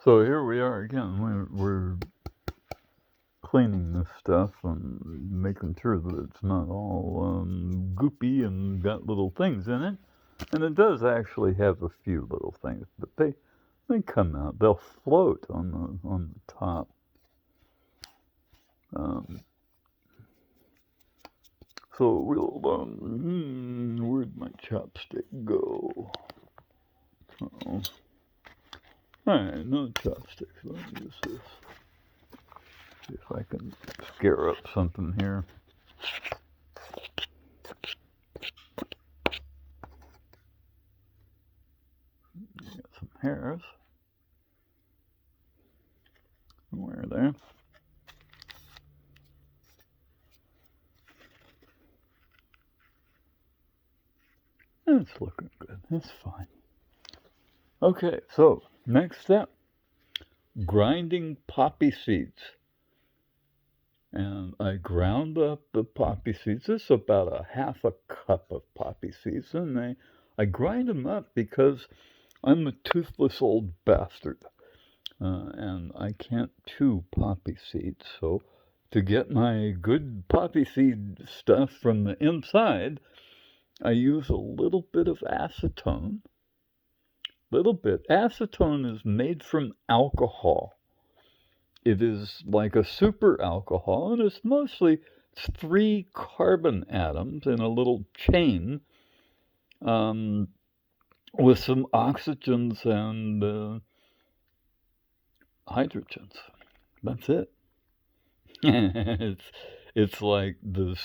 So here we are again. We're cleaning this stuff and making sure that it's not all goopy and got little things in it. And it does actually have a few little things, but they come out. They'll float on the top. Um, so we'll where'd my chopstick go? Oh, all right, no chopsticks. Let me use this. See if I can scare up something here. Got some hairs. Where there? It's looking good. It's fine. Okay, so next step, grinding poppy seeds. And I ground up the poppy seeds. This is about a half a cup of poppy seeds. And I grind them up because I'm a toothless old bastard. And I can't chew poppy seeds. So to get my good poppy seed stuff from the inside, I use a little bit of acetone. Little bit. Acetone is made from alcohol. It is like a super alcohol, and it's 3 carbon atoms in a little chain with some oxygens and hydrogens. That's it. it's like the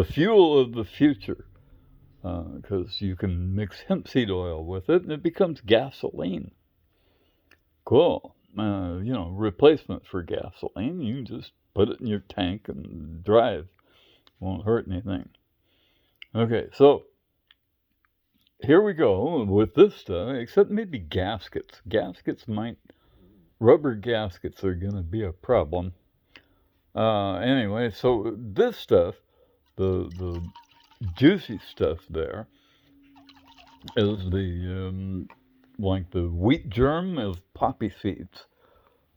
fuel of the future, because you can mix hemp seed oil with it, and it becomes gasoline. Cool. Replacement for gasoline. You can just put it in your tank and drive. Won't hurt anything. Okay, so here we go with this stuff, except maybe gaskets. Rubber gaskets are going to be a problem. Anyway, so this stuff, the juicy stuff there, is the like the wheat germ of poppy seeds.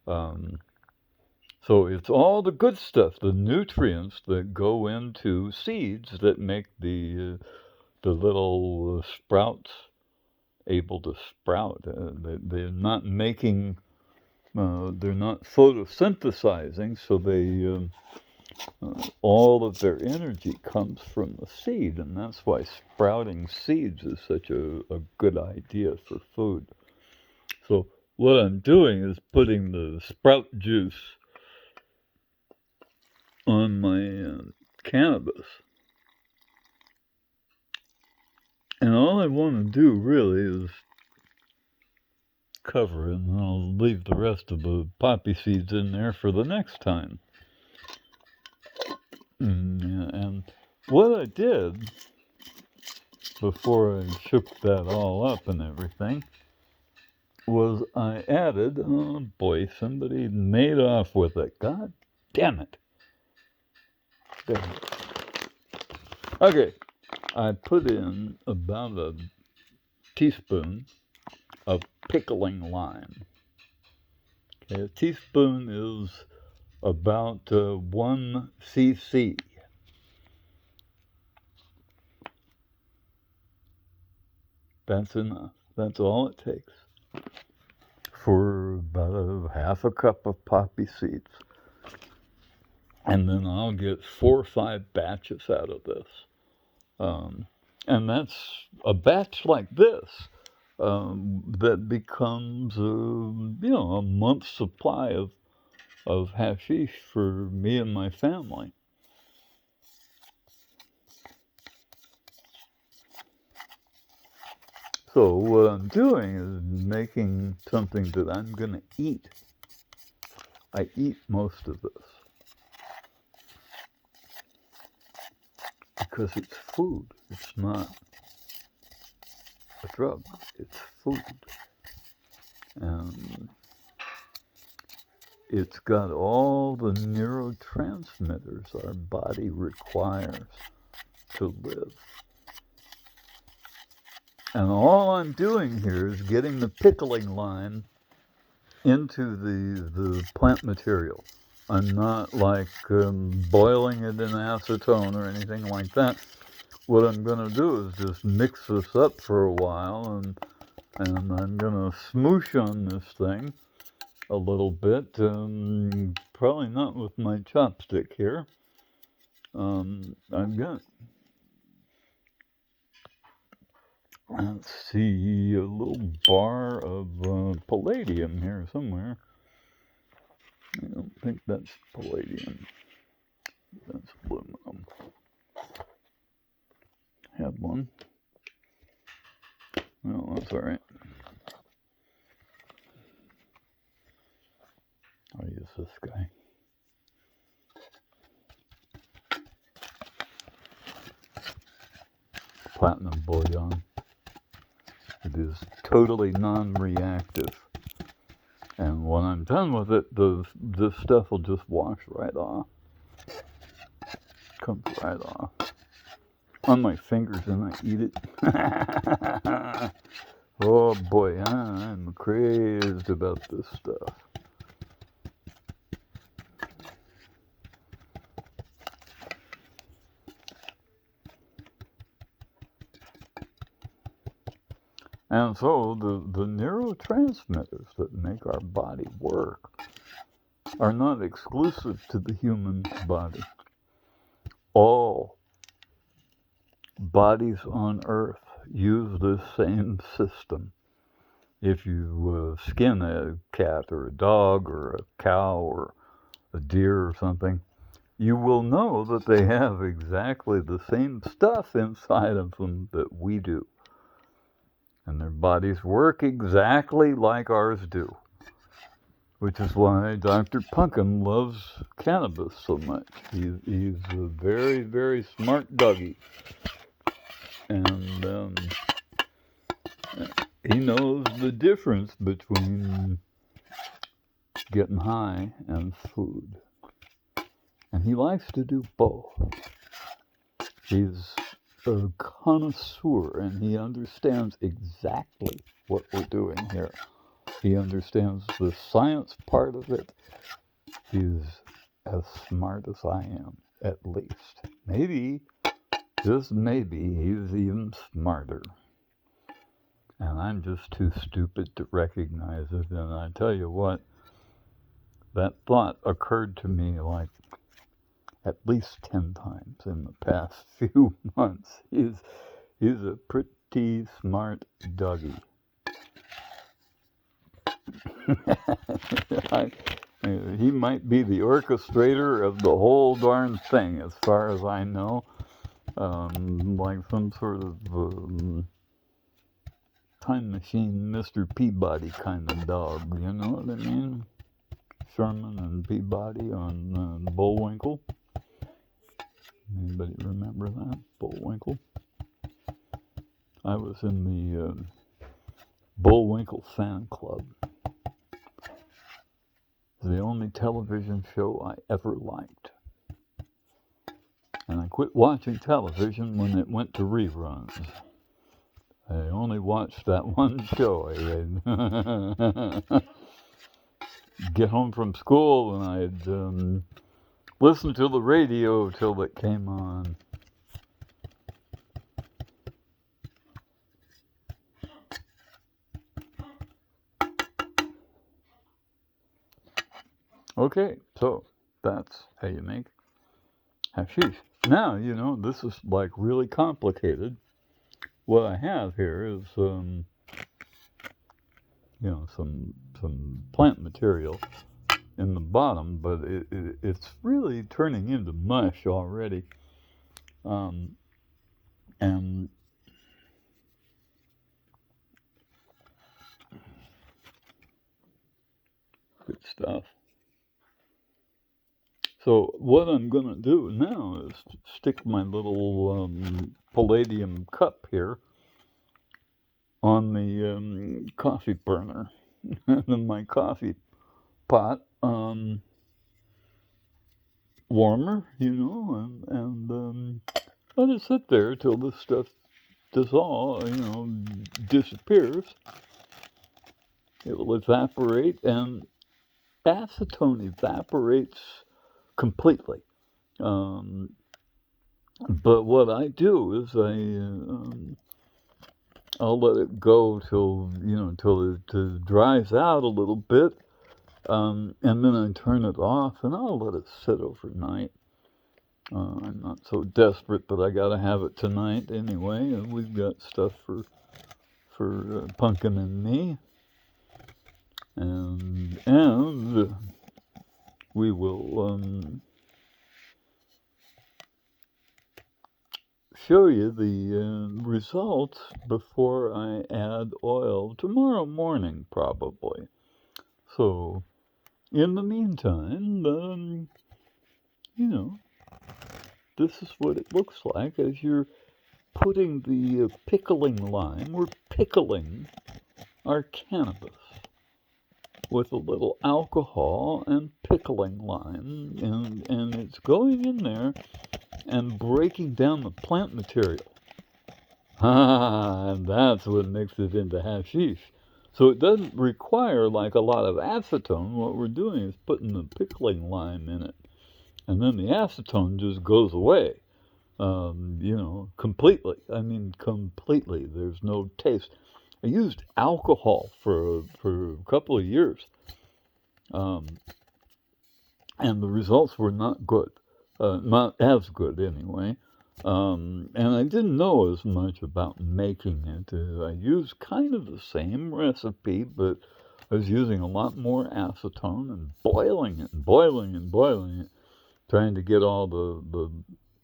So it's all the good stuff, the nutrients that go into seeds that make the little sprouts able to sprout. They're not making, they're not photosynthesizing, so all of their energy comes from the seed, and that's why sprouting seeds is such a good idea for food. So what I'm doing is putting the sprout juice on my cannabis. And all I want to do really is cover it, and I'll leave the rest of the poppy seeds in there for the next time. And what I did before I shook that all up and everything was I added, oh boy, somebody made off with it. God damn it. Okay, I put in about a teaspoon of pickling lime. Okay, a teaspoon is about 1 cc. That's enough. That's all it takes for about a half a cup of poppy seeds. And then I'll get 4 or 5 batches out of this. And that's a batch like this that becomes, a month's supply of hashish for me and my family. So what I'm doing is making something that I'm going to eat. I eat most of this because it's food. It's not a drug. It's food. And it's got all the neurotransmitters our body requires to live. And all I'm doing here is getting the pickling lime into the plant material. I'm not like boiling it in acetone or anything like that. What I'm going to do is just mix this up for a while, and I'm going to smoosh on this thing a little bit. Probably not with my chopstick here. I've got, let's see, a little bar of palladium here somewhere. I don't think that's palladium. That's aluminum. Have one. Well, that's all right. I'll use this guy. Platinum bullion. It is totally non-reactive. And when I'm done with it, this stuff will just wash right off. Comes right off. On my fingers, and I eat it. Oh boy, I'm crazed about this stuff. And so the neurotransmitters that make our body work are not exclusive to the human body. All bodies on Earth use this same system. If you skin a cat or a dog or a cow or a deer or something, you will know that they have exactly the same stuff inside of them that we do. And their bodies work exactly like ours do. Which is why Dr. Punkin loves cannabis so much. He's a very, very smart doggy. And he knows the difference between getting high and food. And he likes to do both. He's a connoisseur, and he understands exactly what we're doing here. He understands the science part of it. He's as smart as I am, at least. Maybe, just maybe, he's even smarter. And I'm just too stupid to recognize it. And I tell you what, that thought occurred to me like at least 10 times in the past few months. He's a pretty smart doggy. He might be the orchestrator of the whole darn thing, as far as I know. Like some sort of time machine, Mr. Peabody kind of dog. You know what I mean? Sherman and Peabody on Bullwinkle. Anybody remember that? Bullwinkle? I was in the Bullwinkle fan club. The only television show I ever liked. And I quit watching television when it went to reruns. I only watched that one show. I'd get home from school and I'd listen to the radio till it came on. Okay, so that's how you make hashish. Now, you know, this is like really complicated. What I have here is, you know, some plant material in the bottom, but it's really turning into mush already. And good stuff. So what I'm going to do now is stick my little palladium cup here on the coffee burner and my coffee pot warmer, you know, and let it sit there till this stuff dissolves, you know, disappears. it will evaporate, and acetone evaporates completely. Um, but what I do is I'll let it go till it dries out a little bit, and then I turn it off, and I'll let it sit overnight. I'm not so desperate that I gotta have it tonight anyway, and we've got stuff for Pumpkin and me, and we will show you the results before I add oil tomorrow morning, probably. So, in the meantime, you know, this is what it looks like as you're putting the pickling lime. We're pickling our cannabis with a little alcohol and pickling lime, and it's going in there and breaking down the plant material. And that's what makes it into hashish. So it doesn't require like a lot of acetone. What we're doing is putting the pickling lime in it, and then the acetone just goes away. Completely. I mean, completely. There's no taste. I used alcohol for a couple of years, um, and the results were not good, not as good anyway. And I didn't know as much about making it. I used kind of the same recipe, but I was using a lot more acetone and boiling it and boiling and boiling it, trying to get all the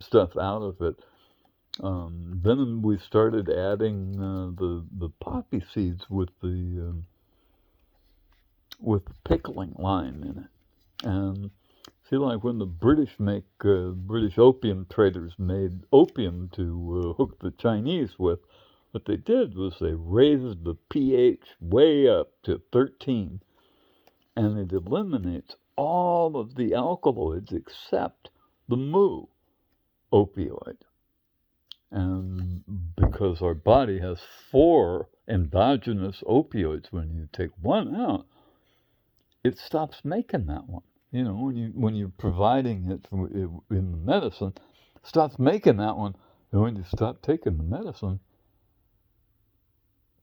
stuff out of it. Then we started adding the poppy seeds with pickling lime in it. And see, like when the British opium traders made opium to hook the Chinese with, what they did was they raised the pH way up to 13, and it eliminates all of the alkaloids except the mu opioid. And because our body has 4 endogenous opioids, when you take one out, it stops making that one. When you're providing it in the medicine, it stops making that one. And when you stop taking the medicine,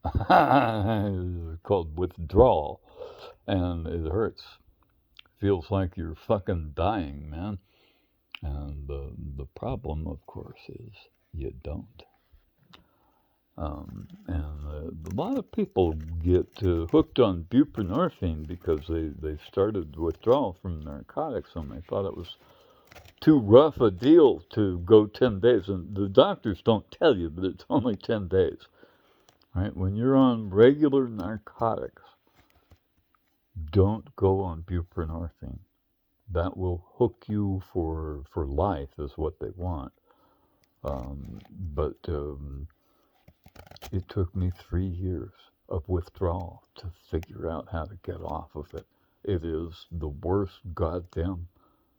it's called withdrawal, and it hurts. Feels like you're fucking dying, man. And the problem, of course, is you don't. And a lot of people get hooked on buprenorphine because they started withdrawal from narcotics, and they thought it was too rough a deal to go 10 days. And the doctors don't tell you that it's only 10 days, right? When you're on regular narcotics, don't go on buprenorphine. That will hook you for life, is what they want. But it took me 3 years of withdrawal to figure out how to get off of it. It is the worst goddamn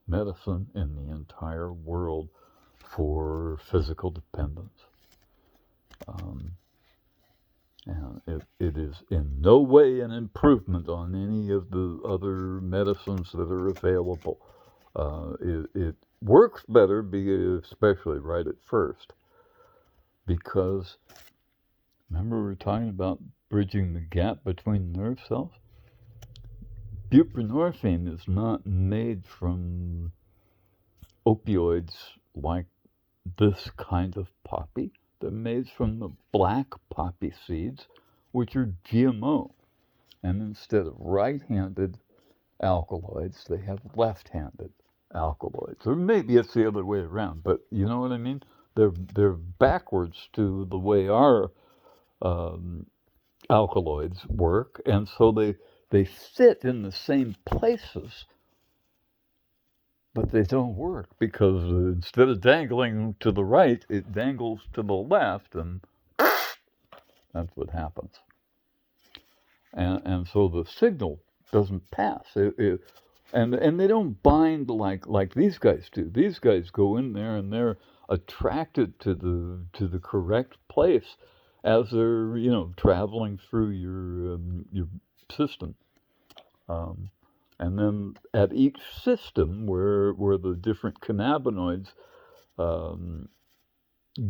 medicine in the entire world for physical dependence. And it is in no way an improvement on any of the other medicines that are available. It works better, especially right at first, because remember we were talking about bridging the gap between nerve cells? Buprenorphine is not made from opioids like this kind of poppy. They're made from the black poppy seeds, which are GMO. And instead of right-handed alkaloids, they have left-handed alkaloids. Or maybe it's the other way around, but you know what I mean? They're backwards to the way our alkaloids work, and so they sit in the same places, but they don't work because instead of dangling to the right, it dangles to the left, and that's what happens. And so the signal doesn't pass. And they don't bind like these guys do. These guys go in there and they're attracted to the correct place as they're traveling through your system. Um, and then at each system where the different cannabinoids um,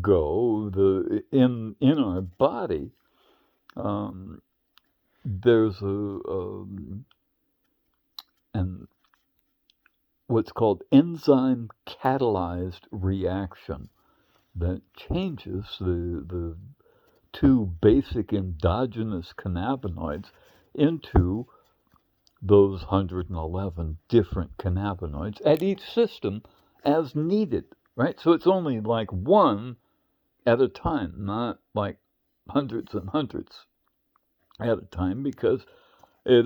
go, in our body, um, there's an what's called enzyme catalyzed reaction that changes the two basic endogenous cannabinoids into those 111 different cannabinoids at each system as needed, right? So it's only like one at a time, not like hundreds and hundreds at a time, because it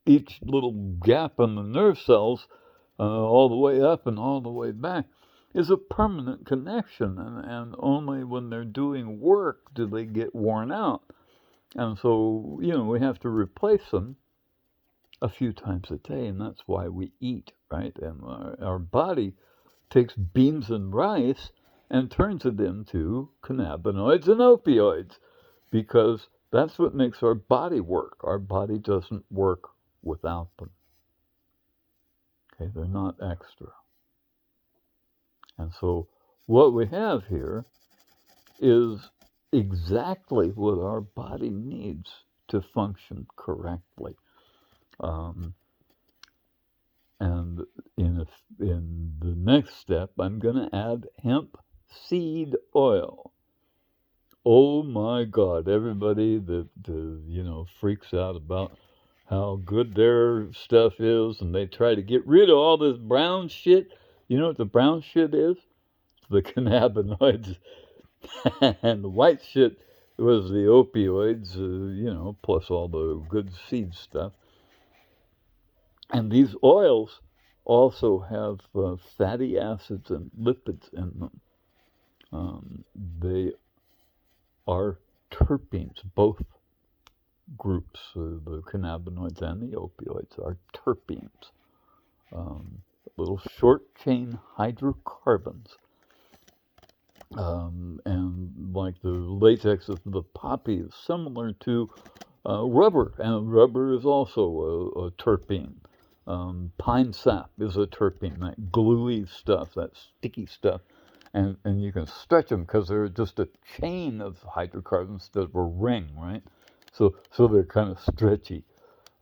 each little gap in the nerve cells, all the way up and all the way back, is a permanent connection, and only when they're doing work do they get worn out. And so, we have to replace them a few times a day, and that's why we eat, right? And our body takes beans and rice and turns it into cannabinoids and opioids, because that's what makes our body work. Our body doesn't work without them. Okay, they're not extra. And so what we have here is exactly what our body needs to function correctly. And in the next step, I'm going to add hemp seed oil. Oh my God! Everybody that freaks out about how good their stuff is, and they try to get rid of all this brown shit. You know what the brown shit is? The cannabinoids, and the white shit was the opioids. Plus all the good seed stuff. And these oils also have fatty acids and lipids in them. They are terpenes. Both groups, the cannabinoids and the opioids, are terpenes. Little short chain hydrocarbons. And like the latex of the poppy is similar to rubber, and rubber is also a terpene. Pine sap is a terpene, that gluey stuff, that sticky stuff. And you can stretch them because they're just a chain of hydrocarbons instead of a ring, right? So they're kind of stretchy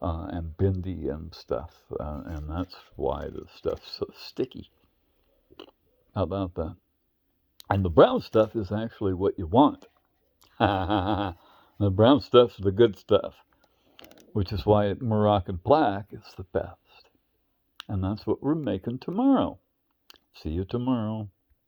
and bendy and stuff, and that's why the stuff's so sticky. How about that? And the brown stuff is actually what you want. The brown stuff's the good stuff, which is why Moroccan black is the best. And that's what we're making tomorrow. See you tomorrow.